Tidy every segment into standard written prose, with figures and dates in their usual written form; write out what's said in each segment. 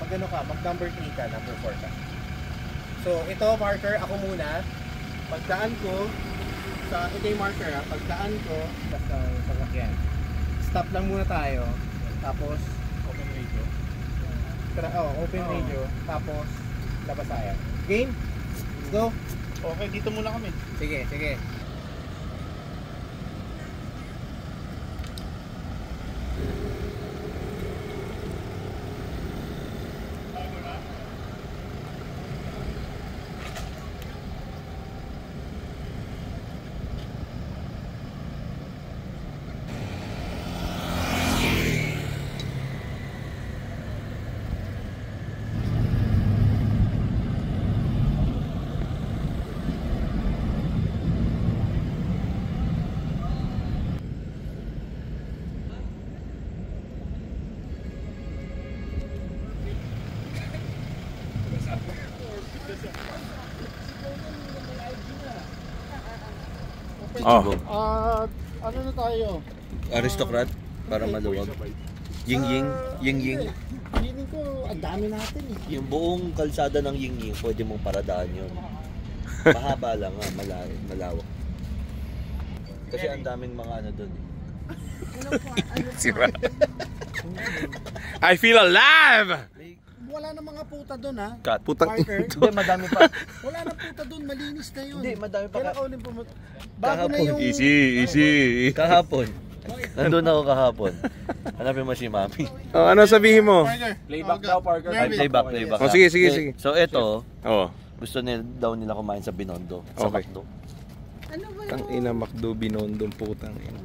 ano ka, mag number 3 ka, number 4 ka. So, ito marker, ako muna. Pagdaan ko, ito yung marker ha, pagdaan ko, basta sasakyan. Stop lang muna tayo, tapos open radio. Open radio, tapos labas tayo. Game? Let's go! Okay, dito muna kami. Sige, sige. Oh. Ano na tayo? Aristocrat para maluwag. Ying-ying, ying-ying. Feeling ko ang dami natin eh. Yung buong kalsada ng ying-ying, pwede mong paradaan yun. Mahaba lang ha, malawak. Kasi ang daming mga ano doon eh. I feel alive! Wala na mga puta doon ha. Putang Hindi, madami pa. Wala na puta doon, malinis na yun. Hindi, madami pa. Kailan ka ulit pumunta? Bago na yung... Easy. Kahapon. Nandun ako kahapon. Hanapin mo si Mami. Oh, ano sabihin mo? Playback daw, Parker. Ay, playback. Oh, sige. So ito, Oh. gusto daw nila kumain sa Binondo. Sa Okay. McDo. Ano ba Tang ina, McDo, Binondong putang ina.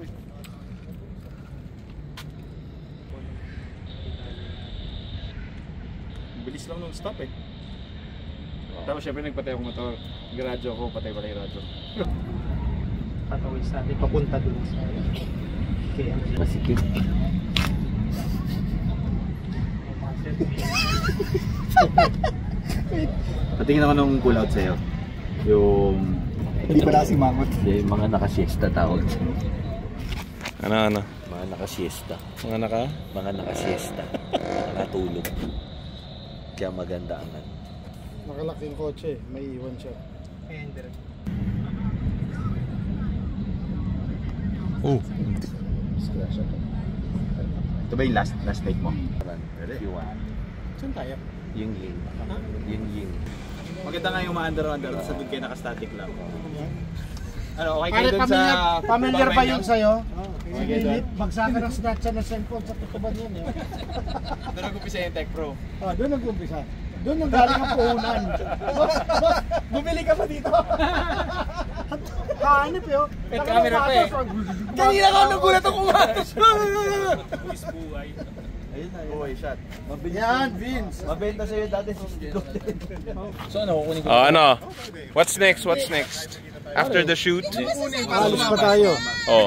Bilis lang nung stop eh. Tapos syempre nagpatay ako motor. Radyo ako, patay pala yung radyo. Patawid sa atin, papunta dun sa Masikip. Patingin ako nung pull out sa'yo. Yung... Hindi pala si Mangot. Yung mga nakasiesta tawag. Ano? Mga nakasiesta. Mga naka? Mga nakasiesta. Nakatulog. Kaya maganda ang ano. Nakalaking kotse, may iwan siya. Oh. Ito ba yung last night mo? If you want. Saan tayo? Ying-ying. Ying-ying. Maganda nga yung ma-under sa doon kayo naka-static lang. Ano, okay Pare, kayo doon sa... familiar ba yun sa'yo? Okay doon. Bagsakan ng snatcha ng cellphone sa tutuban yun eh. Doon nag-umpisa yung Tech Pro. Doon nag-umpisa. Doon nang galing ang puhunan. Boss, bumili ka ba dito? Hanip yun. May camera pa eh. Kanina ka nagulat ako umatas. Police buhay. Ayun na, buhay shot. Yan, Vince. Mabenta sa'yo dati. So ano, kukunin ko? Oh, ano? What's next? After the shoot? Alis pa tayo. Oh.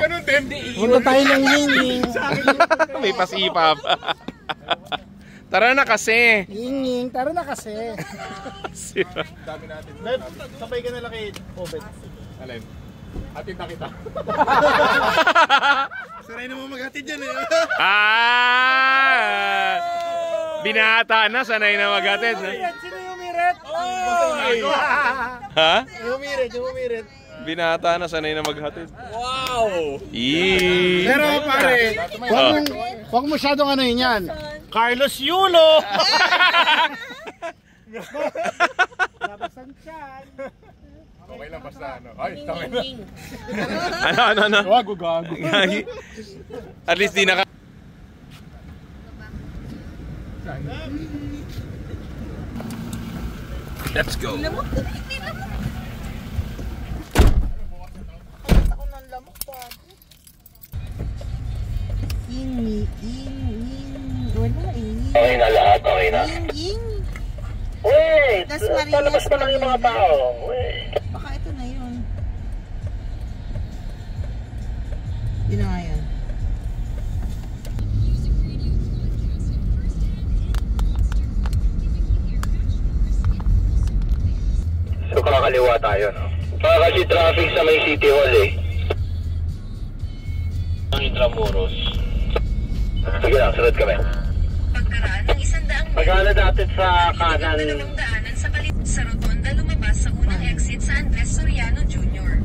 Punta tayo ng Ying-Ying. May pasipap. Tara na kasi. Ying-Ying, tara na kasi. Dami natin. Beb, sabay ka na lang kay Obet. Alin? Hatid na kita. Saray naman maghatid yan eh. Binata na, sanay na maghatid. Sino yung umirit? Ha? Yung umirit. Binata na, sanay na maghatid. Wow! Pero pare, huwag mo masyadong ano yun yan. Carlos Yulo! Labasan siyan. Okay lang basta ano. Ay, tama na. Ano? Gago. At least di naka... Let's go. ako ng lamok pa? Ying. Wala eh. Okay na lahat, okay na. Ying. Wait! Das Marinas, Palabas pa lang yung mga tao. Wait. Baka ito na yun. Yun na nga yun. So kakaliwa tayo, no? Kasi traffic sa may City Hall eh. Ang Intramuros. Sige lang, sunod kami. Pagkaraan ng 100 Pagkala natin sa kanan. Dalawang daanan sa sa rotonda lumabas sa unang exit sa Andres Soriano Jr.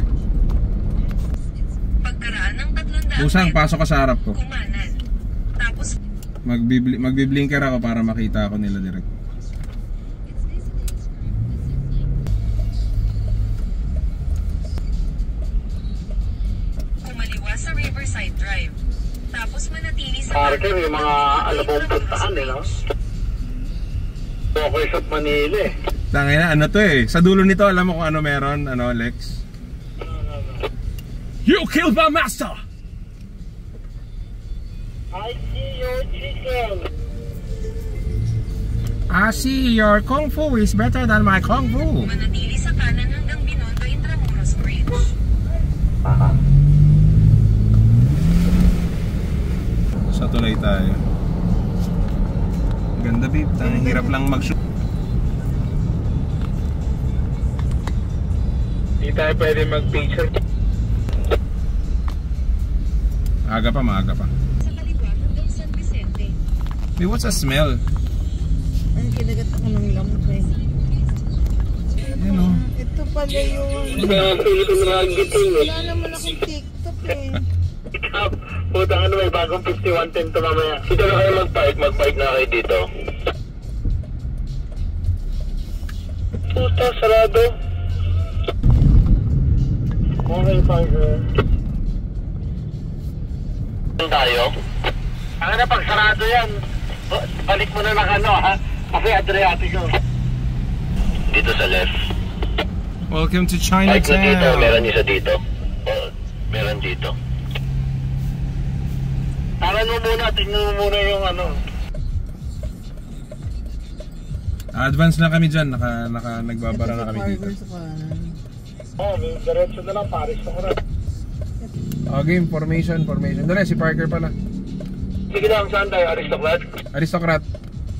Pagkaraan ng 300 Usang, pasok ka sa harap ko. kumanan. Tapos Magbiblinker ako para makita ako nila direct. kumaliwa sa Riverside Drive. Tapos manatili sa Parker, yung mga alam mong puntaan eh, no? Okay sa Manila eh. Tangina, ano to eh. Sa dulo nito, alam mo kung ano meron, ano, Lex? You killed my master! I see your chicken. I see your kung fu is better than my kung fu. manatili sa kanan hanggang Binondo Intramuros Bridge. Sa tulay tayo. Ganda babe, tanging hirap lang mag-shoot. Hindi tayo pwede mag-picture. Maaga pa. Sa kaliwa hanggang San Vicente. Hey, what's a smell? Ang kinagat ako ng lamok eh. Yan o. Ito pala yung... Philippine Rugby Team eh. Wala naman akong TikTok eh. Puta ano, may bagong 5110 to mamaya. Dito na kayo mag-park na kayo dito. Puta, sarado. Okay, Parker. Tayo? Ang na, pag sarado yan, balik mo na ng ano ha? Kasi Adriatico. Dito sa left. Welcome to Kahit na dito, Chinatown. meron isa dito. Meron dito. Taran mo muna, tingnan mo muna yung ano. Advance na kami dyan, nagbabara na kami dito. Parker sa kanan. Oh, may diretso na lang, Paris na ko. Game, formation. Dali, si Parker pala. Sige lang, saan tayo? Aristocrat? Aristocrat.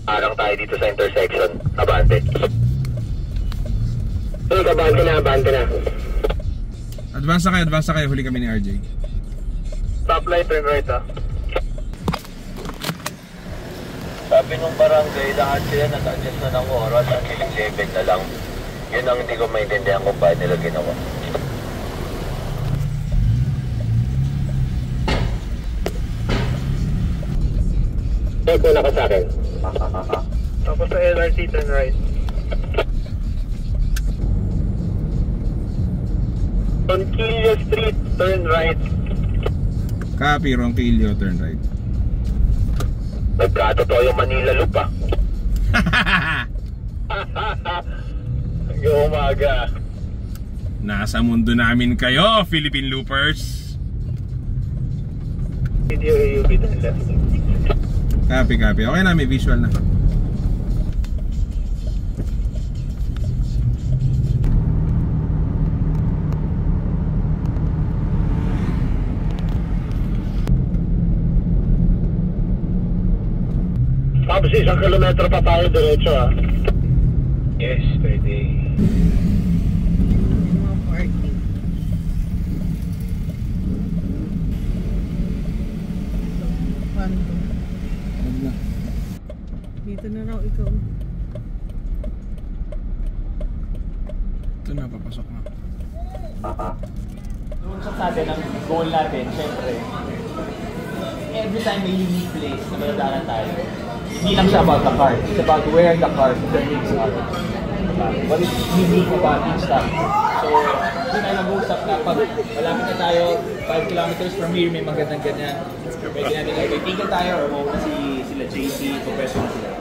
Arang tayo dito sa intersection. Abante. Abante na. Advance na kayo, huli kami ni RJ. Stop light, turn right ha. Sabi nung barangay, lahat sila nag-adjust na ng oras ang 11 na lang. Yun ang hindi ko maintindihan kung paano nila ginawa. Eko na ka sa akin. Tapos sa LRT, turn right. Ronquillo Street, turn right. Copy, Ronquillo, turn right. Nagkatotoo yung Manila Loop ah. Hanggang umaga. Nasa mundo namin kayo, Philippine Loopers. Video AUV turn left. Copy. Okay na, may visual na. Tapos 1 kilometro pa tayo diretso ah. Yes, pwede. Yung mga parking. Paano to? Dito na raw ikaw. Ito na, papasok na. Sa atin, ang goal natin, syempre, every time may unique place na madadaanan tayo, hindi lang siya about the car, it's about where the car journeys are. What is unique about each stop. So, hindi tayo nag-uusap na pag malapit na tayo, 5 kilometers from here, may magandang ganyan. Pwede natin itigan tayo or mauna sila JC, professional sila.